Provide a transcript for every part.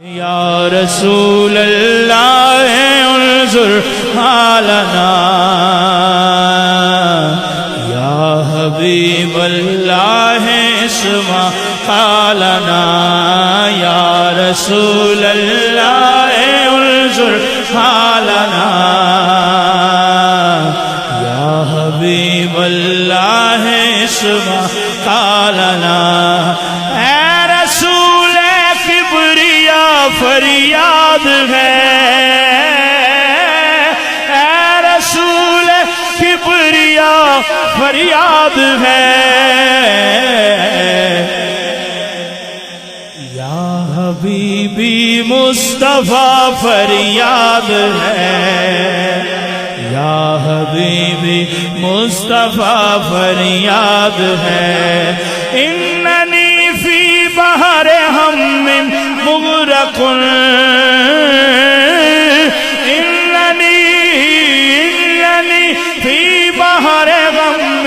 یا رسول اللہ انظر حالنا یا حبیب اللہ اسمع حالنا یا رسول اللہ انظر حالنا یا حبیب اللہ اسمع حالنا اے رسول کبریا فریاد ہے اے رسول کبریا فریاد ہے یا حبیبی مصطفیٰ فریاد ہے یا حبیبی مصطفیٰ فریاد ہے اننی فی بحر ہم مغرق اننی فی بحر غم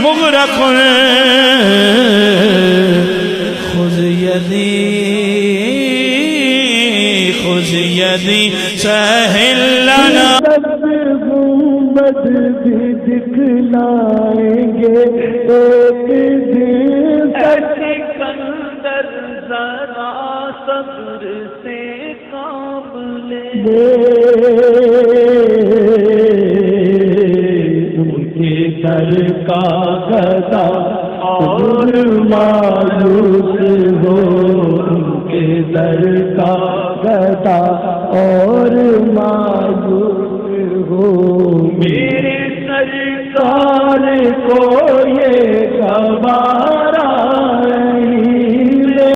مغرق خذ یدی سہل لنا گنبد بھی دکھلائیں گے ایک دن سکندر ذرا صبر سے کام لے ان کے در کا گدا اور مایوس ہو